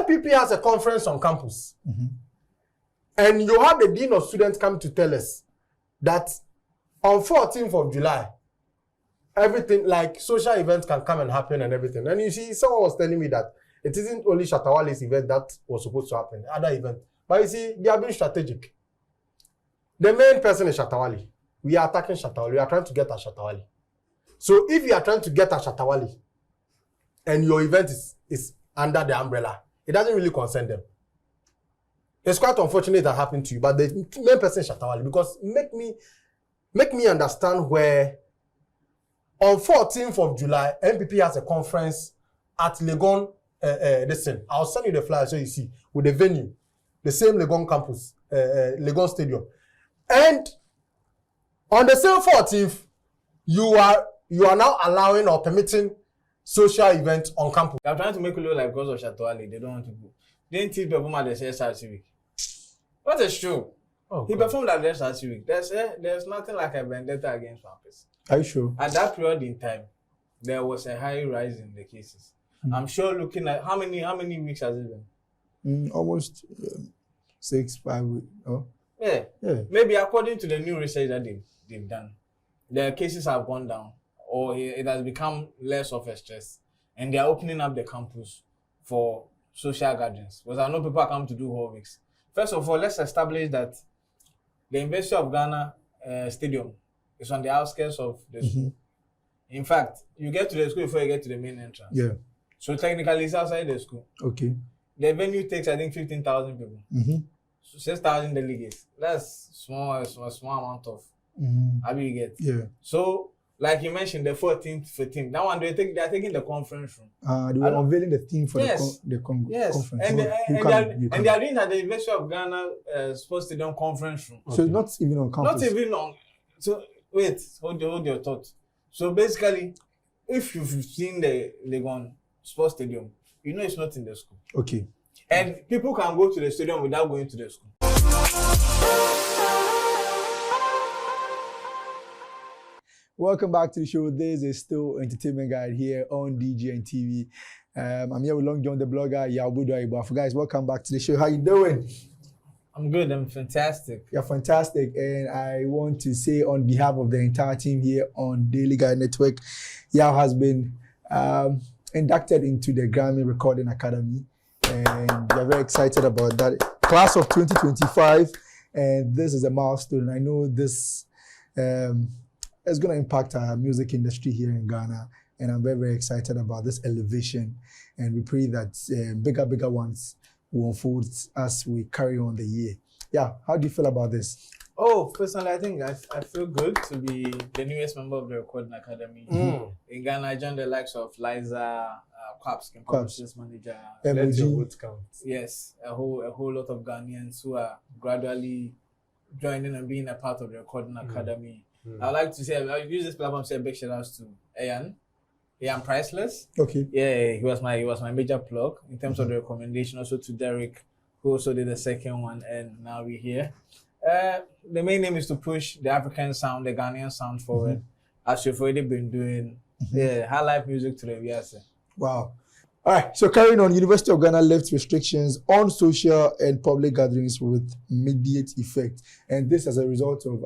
NPP has a conference on campus. And you have the Dean of Students come to tell us that on 14th of July, everything like social events can come and happen and everything. And you see, someone was telling me that it isn't only Shatta Wale's event that was supposed to happen, other events. But you see, they are being strategic. The main person is Shatta Wale. We are attacking Shatta Wale. We are trying to get at Shatta Wale. So if you are trying to get at Shatta Wale and your event is under the umbrella, it doesn't really concern them. It's quite unfortunate that happened to you, but the main person is Shatta Wale, because make me understand where on 14th of July, NPP has a conference at Legon. Listen, I'll send you the flyer so you see with the venue, the same Legon campus, Legon Stadium, and on the same 14th, you are now allowing or permitting social events on campus. They're trying to make it look like because of Shatta Wale, they don't want to go. They didn't teach perform at the SRC week. What is true? Oh, he performed at the SRC week. There's nothing like a vendetta against one person. Are you sure? At that period in time, there was a high rise in the cases. I'm sure looking at how many weeks has it been? Almost 6-5 weeks. Oh. Yeah. Maybe according to the new research that they've done, the cases have gone down, or it has become less of a stress, and they are opening up the campus for social gatherings. Because I know people come to do whole weeks. First of all, let's establish that the University of Ghana stadium is on the outskirts of the school. In fact, you get to the school before you get to the main entrance. Yeah. So technically, it's outside the school. Okay. The venue takes, I think, 15,000 people. So 6,000 delegates. That's small amount of. How do you get? Yeah. So, like you mentioned, the 14th, 15th. That one, they are taking the conference room. They were unveiling the theme for the conference. And they are doing at the University of Ghana Sports Stadium conference room. So it's not even on campus. Not even on. So wait, hold your thought. So basically, if you've seen the Legon Sports Stadium, you know it's not in the school. Okay. And people can go to the stadium without going to the school. Welcome back to the show. This is still Entertainment Guide here on DGN TV. I'm here with Long John, the blogger, Yabudo Ibafu. Guys, welcome back to the show. How you doing? I'm good. I'm fantastic. You're fantastic. And I want to say on behalf of the entire team here on Daily Guide Network, Yao has been inducted into the Grammy Recording Academy. And we're very excited about that. Class of 2025. And this is a milestone. I know this is going to impact our music industry here in Ghana. And I'm very, very excited about this elevation. And we pray that bigger ones will unfold as we carry on the year. Yeah, how do you feel about this? Oh, personally, I think I feel good to be the newest member of the Recording Academy. In Ghana, I joined the likes of Liza, Quaps, Publishers Manager, Let Your Vote Count. Yes, a whole lot of Ghanaians who are gradually joining and being a part of the Recording Academy. I'd like to say, I'll use this platform to say a big shout out to Ayan Priceless. Okay. Yeah, he was my major plug in terms of the recommendation. Also to Derek, who also did the second one, and now we're here. The main aim is to push the African sound, the Ghanaian sound forward, as you've already been doing. High life music to the VSA. Wow. All right, so carrying on, University of Ghana lifts restrictions on social and public gatherings with immediate effect. And this as a result of,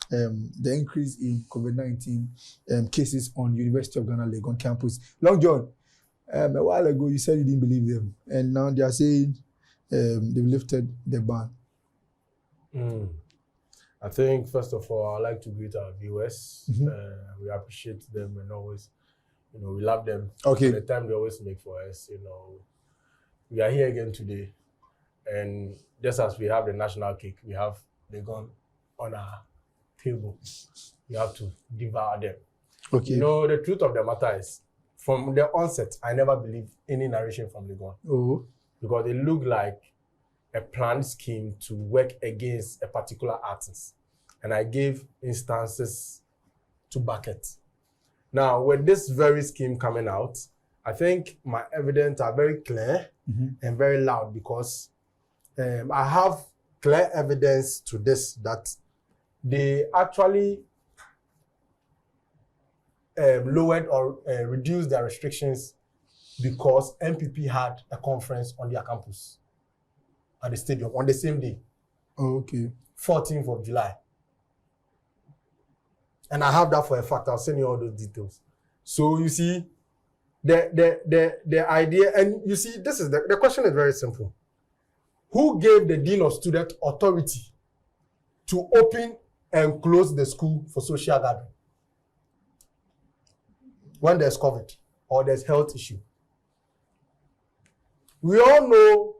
the increase in COVID-19 cases on University of Ghana Legon campus. Long John, a while ago you said you didn't believe them. And now they are saying they've lifted the ban. I think, first of all, I'd like to greet our viewers. We appreciate them and always, we love them. Okay. For the time they always make for us, we are here again today. And just as we have the national cake, we have the gun on our table. We have to devour them. Okay. The truth of the matter is, from the onset, I never believed any narration from the gun. Oh. Because it looked like a planned scheme to work against a particular artist. And I gave instances to back it. Now, with this very scheme coming out, I think my evidence are very clear and very loud, because I have clear evidence to this, that they actually lowered or reduced their restrictions because NPP had a conference on their campus at the stadium on the same day. Oh, okay. 14th of July. And I have that for a fact. I'll send you all those details. So you see, the idea, and you see, this is the question is very simple. Who gave the Dean of Student authority to open and close the school for social gathering when there's COVID or there's health issue? We all know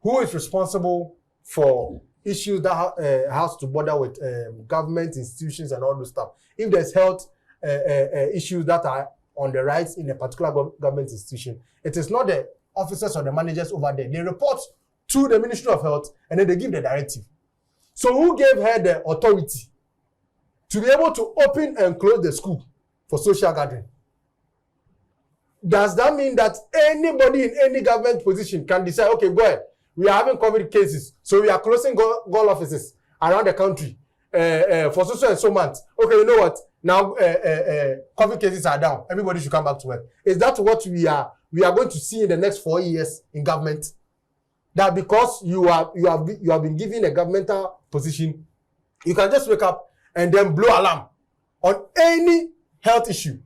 who is responsible for issues that has to bother with government institutions and all those stuff. If there's health issues that are on the rise in a particular government institution, it is not the officers or the managers over there. They report to the Ministry of Health and then they give the directive. So who gave her the authority to be able to open and close the school for social gathering? Does that mean that anybody in any government position can decide, okay, go ahead, we are having COVID cases, so we are closing goal offices around the country for so and so months. Okay, you know what? Now COVID cases are down. Everybody should come back to work. Is that what we are going to see in the next 4 years in government? That because you have been given a governmental position, you can just wake up and then blow alarm on any health issue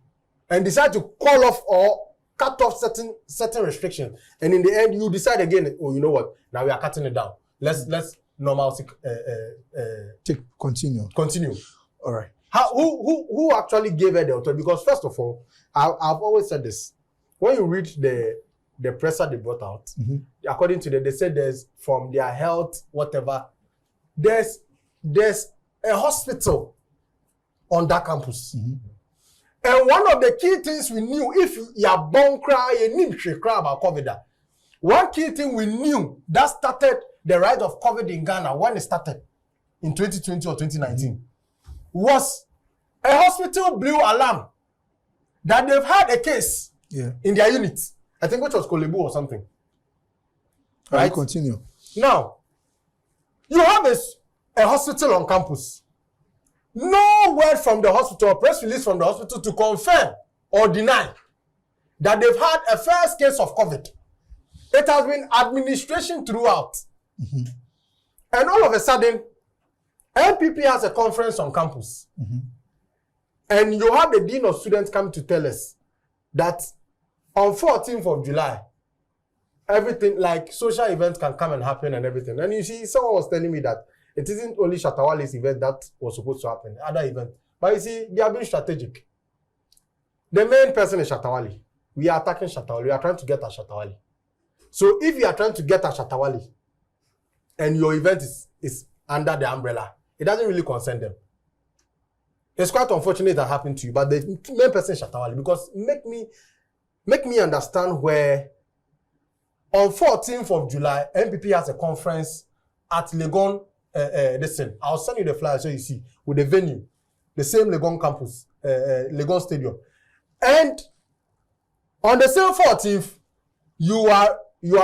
and decide to call off or cut off certain restrictions, and in the end you decide again, oh, you know what, now we are cutting it down, let's normalcy continue. All right. Who actually gave her the authority? Because first of all, I've always said this, when you read the presser they brought out, according to them, they said there's from their health whatever, there's a hospital on that campus. And one of the key things we knew, if you are born cry, you need to cry about COVID. One key thing we knew that started the rise of COVID in Ghana when it started in 2020 or 2019 was a hospital blew alarm that they've had a case in their unit. I think which was Kolebu or something. Right? Continue. Now, you have a hospital on campus. No word from the hospital, press release from the hospital to confirm or deny that they've had a first case of COVID. It has been administration throughout. And all of a sudden, NPP has a conference on campus. And you have the Dean of Students come to tell us that on 14th of July, everything like social events can come and happen and everything. And you see, someone was telling me that it isn't only Shatta Wale's event that was supposed to happen, other events. But you see, they are being strategic. The main person is Shatta Wale. We are attacking Shatta Wale. We are trying to get at Shatta Wale. So if you are trying to get at Shatta Wale and your event is under the umbrella, it doesn't really concern them. It's quite unfortunate that happened to you, but the main person is Shatta Wale, because make me understand where on 14th of July, NPP has a conference at Legon. Listen, I'll send you the flyer so you see with the venue, the same Legon campus, Legon Stadium, and on the same 14th, you are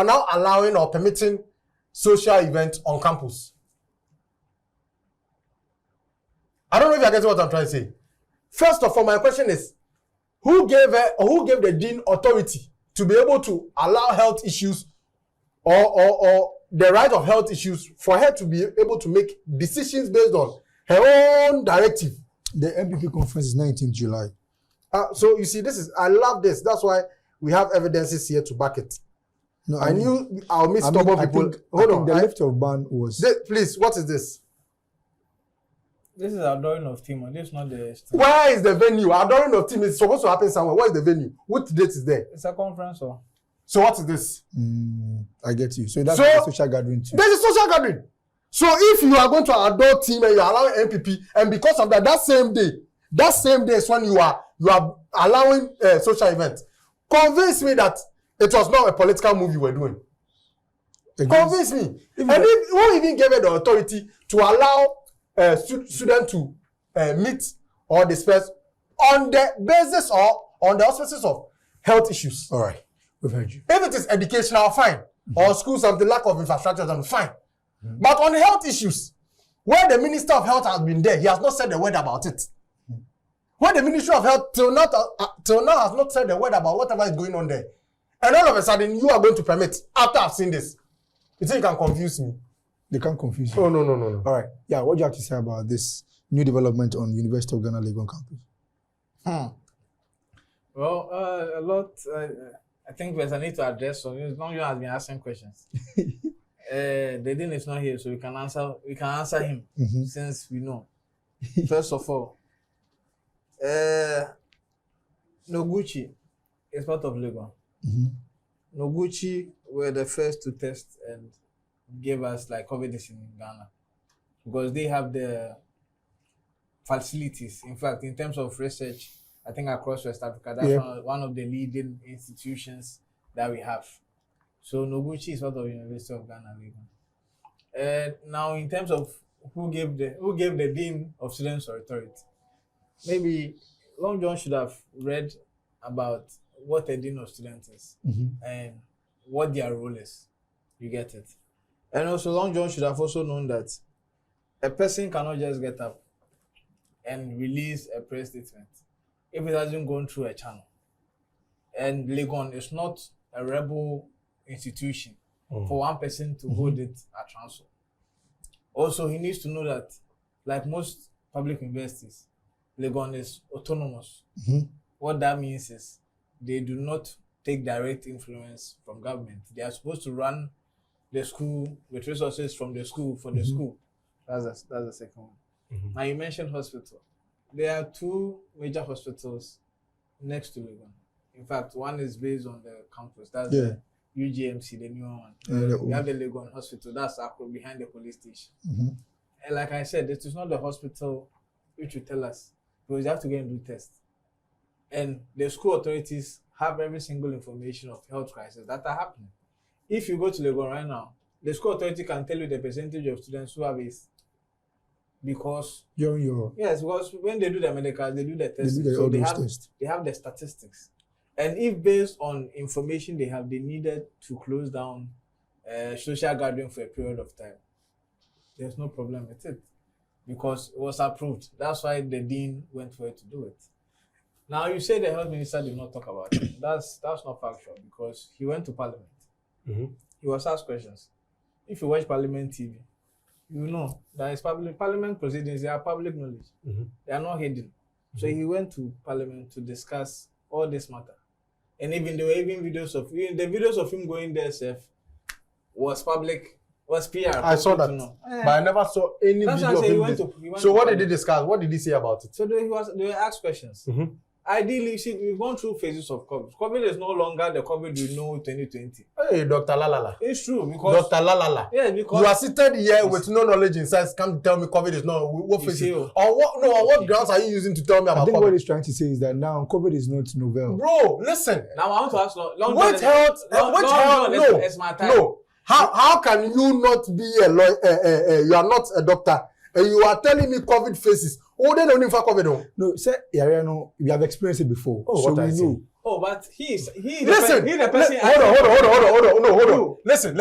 now allowing or permitting social events on campus. I don't know if you're getting what I'm trying to say. First of all, my question is, who gave the dean authority to be able to allow health issues or the right of health issues for her to be able to make decisions based on her own directive? The NPP conference is 19th July. So you see, I love this. That's why we have evidences here to back it. No, I knew I'll meet stubborn people. Hold on. The lift of ban was... Please, what is this? This is Adoring of Team. This is not the... Where is the venue? Adoring of Team is supposed to happen somewhere. Where is the venue? What date is there? It's a conference or... So what is this? I get you. So that's a social gathering too. There's a social gathering. So if you are going to adult team and you are allowing NPP, and because of that same day is when you are allowing social events. Convince me that it was not a political move you were doing. Convince me. Who even gave it the authority to allow students to meet or disperse on the basis or on the auspices of health issues? All right. We've heard you. If it is educational, fine. Or schools have the lack of infrastructure, then fine. But on health issues, where the Minister of Health has been there, he has not said a word about it. Where the Ministry of Health till now has not said a word about whatever is going on there. And all of a sudden, you are going to permit after I've seen this. You think you can confuse me? They can't confuse you. Oh, no. All right. Yeah, what do you have to say about this new development on University of Ghana Legon campus? Well, a lot. I think there's a need to address some. Long John has been asking questions. The dean is not here, so we can answer him since we know. First of all, Noguchi is part of Legon. Noguchi were the first to test and gave us like COVID in Ghana because they have the facilities. In fact, in terms of research, I think across West Africa, that's one of the leading institutions that we have. So Noguchi is part of University of Ghana, Legon. Now, in terms of who gave the Dean of Students Authority, maybe Long John should have read about what a Dean of Students is and what their role is. You get it? And also, Long John should have also known that a person cannot just get up and release a press statement if it hasn't gone through a channel. And Legon is not a rebel institution for one person to hold it at transfer. Also, he needs to know that, like most public universities, Legon is autonomous. What that means is they do not take direct influence from government. They are supposed to run the school with resources from the school for the school. That's the second one. Now, you mentioned hospital. There are two major hospitals next to Legon. In fact, one is based on the campus. That's the UGMC, the new one. We have the Legon Hospital. That's behind the police station. And like I said, it is not the hospital which will tell us, because you have to go and do tests. And the school authorities have every single information of health crises that are happening. If you go to Legon right now, the school authority can tell you the percentage of students who have AIDS. Because yes, because when they do the medicals, they do the tests. So they have the statistics. And if based on information they have, they needed to close down social gathering for a period of time, there's no problem with it because it was approved. That's why the dean went for it to do it. Now you say the health minister did not talk about it. That's not factual because he went to parliament. He was asked questions. If you watch Parliament TV, you know that is parliament proceedings. They are public knowledge. They are not hidden. So he went to parliament to discuss all this matter. And even there were videos of him going there. Was public, was PR. I saw that, but I never saw any video of him. So what did he discuss? What did he say about it? So they were asked questions. Ideally, see, we've gone through phases of COVID. COVID is no longer the COVID we know 2020. Hey, Dr. Lalala. It's true because Dr. Lalala. Yeah, because you are seated here with no knowledge in science. Can't tell me COVID is not what phases. On what grounds are you using to tell me about COVID? I think what he's trying to say is that now COVID is not novel. Bro, listen. Now I want to ask No. How can you not be a lawyer? You are not a doctor. And you are telling me COVID phases. Oh, they don't even COVID. No, sir, we have experienced it before. Oh, so what we know. Oh, but he's listen. the person. Hold on. Listen.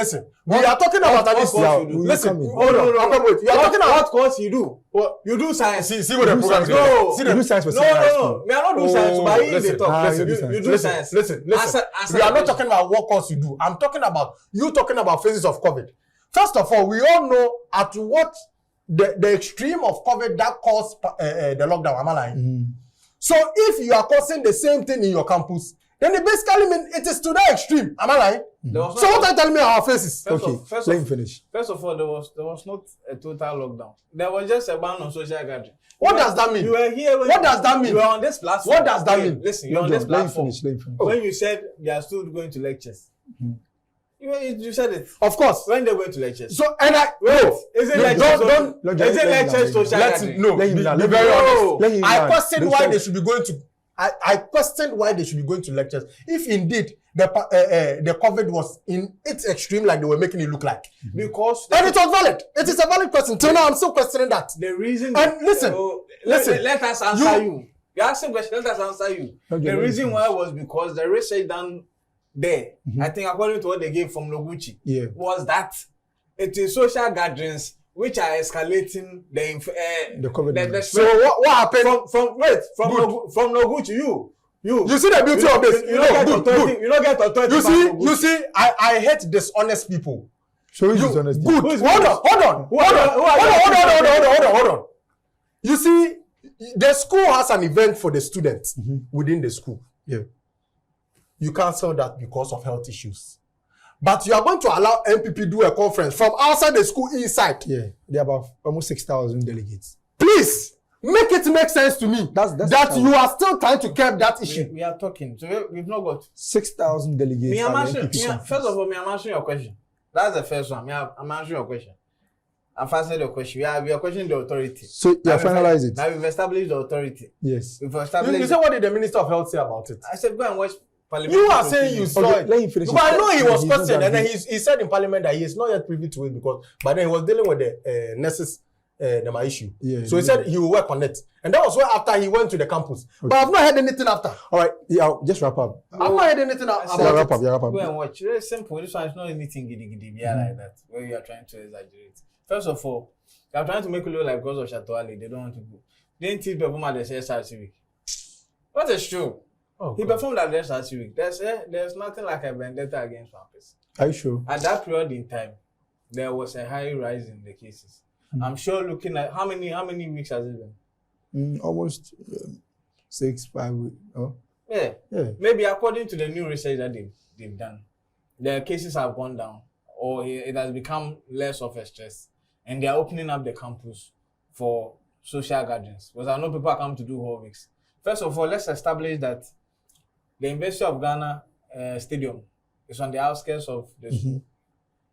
We are talking about this. Listen. Hold on. Wait. You are talking about what course you do? What you do science? See what the program is. No. You do science for no. We are not doing science. But they talk. You do science. Listen. We are not talking about what course you do. I'm talking about you talking about phases of COVID. First of all, we all know at what the extreme of COVID that caused the lockdown. Am I lying? So if you are causing the same thing in your campus, then it basically means it is to that extreme. Am I lying? So what are you telling me our faces? Let him finish. First of all, there was not a total lockdown. There was just a ban on social gathering. What does that mean? You were here. What does that mean? You were on this platform. What does that mean? Listen, you're on this platform. Let him finish. When you said they are still going to lectures. You said it. Of course. When they went to lectures. So and is it lectures social gathering? No. Be very honest. I question why they should be going to. I question why they should be going to lectures if indeed the COVID was in its extreme like they were making it look like. Because and it was valid. It is a valid question. Till now I'm still questioning that. The reason. And listen. Let us answer you. You asked a question. Let us answer you. The reason why was because the research done there, I think according to what they gave from Noguchi, was that it is social gatherings which are escalating the COVID. So what happened? From Noguchi, You see the beauty of this. You don't get authority. You don't get authority. You see, I hate dishonest people. So who's dishonest? Good. Hold on. You see, the school has an event for the students within the school. Yeah. You cancel that because of health issues. But you are going to allow NPP do a conference from outside the school inside. Yeah. There are about almost 6,000 delegates. Please make it make sense to me That's that you are still trying to curb that issue. We are talking. So we've not got 6,000 delegates. First of all, me, I'm answering your question. That's the first one. I'm answering your question. I've answered your question. We are questioning the authority. So you have finalized it? Now we've established the authority. Yes. We've established. You said what did the Minister of Health say about it? I said go and watch Parliament. You are saying you saw it. Let him finish. But I know he was questioned, and then he said in Parliament that he is not yet privy to it because, but then he was dealing with the nurses, my issue. Yeah, so he said he will work on it, and that was why after he went to the campus. Okay. But I've not heard anything after. All right, yeah, just wrap up. I've not heard anything about it. Wrap up. Go and watch. It's simple. This one is not anything giddy like that where you are trying to exaggerate. First of all, they are trying to make it look like because of Shatta Wale, they don't want to go. They didn't teach the woman the SRC week. What is true? Oh, he performed at the SRC week. There's nothing like a vendetta against one person. Are you sure? At that period in time, there was a high rise in the cases. I'm sure looking at how many weeks has it been? Almost 6-5 weeks. Oh. Yeah. Maybe according to the new research that they've done, the cases have gone down or it has become less of a stress. And they are opening up the campus for social gatherings. Because I know people come to do whole weeks. First of all, let's establish that the University of Ghana stadium is on the outskirts of the school.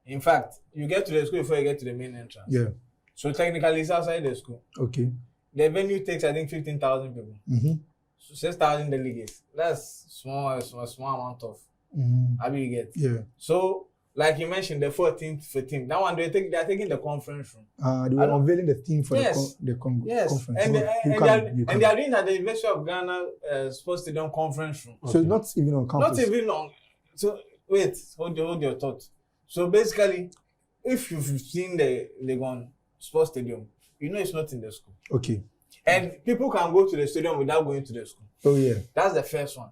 In fact, you get to the school before you get to the main entrance. Yeah. So technically, it's outside the school. Okay. The venue takes, I think, 15,000 people. So 6,000 delegates. That's small amount of. How do you get? Yeah. So, like you mentioned, the 14th, 15th. That one, they are taking the conference room. They were unveiling the theme for the conference. And they are doing at the University of Ghana Sports Stadium conference room. So it's not even on campus. Not even on. So wait, hold your thought. So basically, if you've seen the Legon Sports Stadium, you know it's not in the school. Okay. And people can go to the stadium without going to the school. Oh yeah. That's the first one.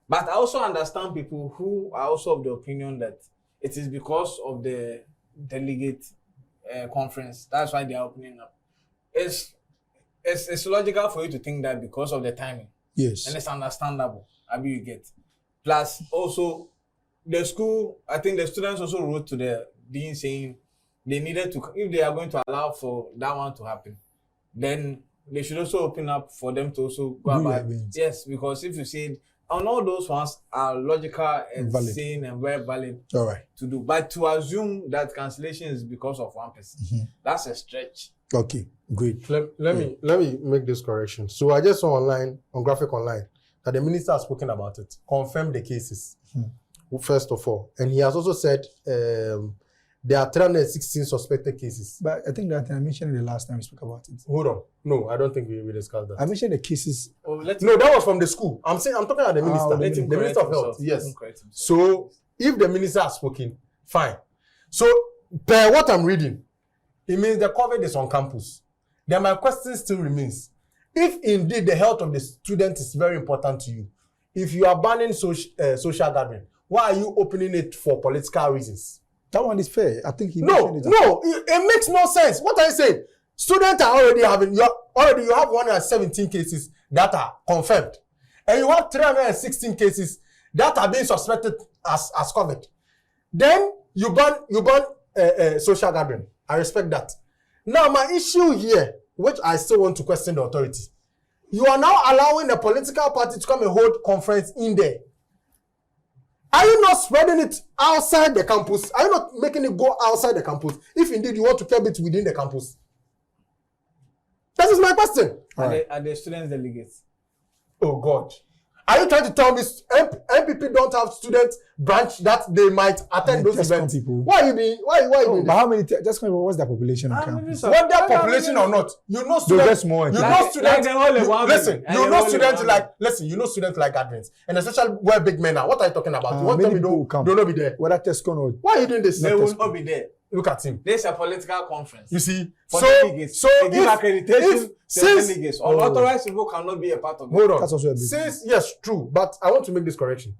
But I also understand people who are also of the opinion that it is because of the delegate conference. That's why they are opening up. It's logical for you to think that because of the timing. Yes. And it's understandable. How you get. Plus, also, the school, I think the students also wrote to the dean saying they needed to, if they are going to allow for that one to happen, then they should also open up for them to also go about. Yes, because if you say, and all those ones are logical and sane and very valid to do. But to assume that cancellation is because of one person, that's a stretch. Okay, great. Let me make this correction. So I just saw online, on Graphic Online, that the minister has spoken about it, confirmed the cases, first of all. And he has also said there are 316 suspected cases. But I think that I mentioned it the last time we spoke about it. Hold on. No, I don't think we discussed that. I mentioned the cases. No, that was from the school. I'm talking about the minister. The Minister of Health. Yes. So if the minister has spoken, fine. So per what I'm reading, it means the COVID is on campus. Then my question still remains. If indeed the health of the student is very important to you, if you are banning social gathering, why are you opening it for political reasons? That one is fair. I think he mentioned it. It makes no sense. What are you saying? Students are already having, you have 117 cases that are confirmed. And you have 316 cases that are being suspected as COVID. Then you ban social gathering. I respect that. Now, my issue here, which I still want to question the authority, you are now allowing a political party to come and hold conference in there. Are you not spreading it outside the campus? Are you not making it go outside the campus? If indeed you want to curb it within the campus. That is my question. Are the students delegates? Oh God. Are you trying to tell me NPP don't have student branch that they might attend those events? Why are you being but how many just what's the population on campus? Whether population or not, you know students. You know students like gatherings, and especially where big men are. What are you talking about? You want them to don't be there. Whether Tesco or why are you doing this? They will not be there. Look at him. This is a political conference. You see, For so delegates. They give if accreditation to since delegates. Unauthorized people cannot be a part of it. hold on, That's also a big since yes, true, but I want to make this correction.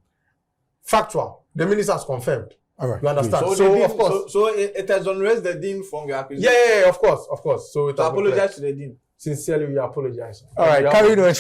Factual. The minister has confirmed. All right. You understand? So, So, the of dean, course. so it exonerates the dean from your accusation. Yeah, of course, of course. So it To has been apologize clear. to the dean. Sincerely, we apologize. All right, We carrying on.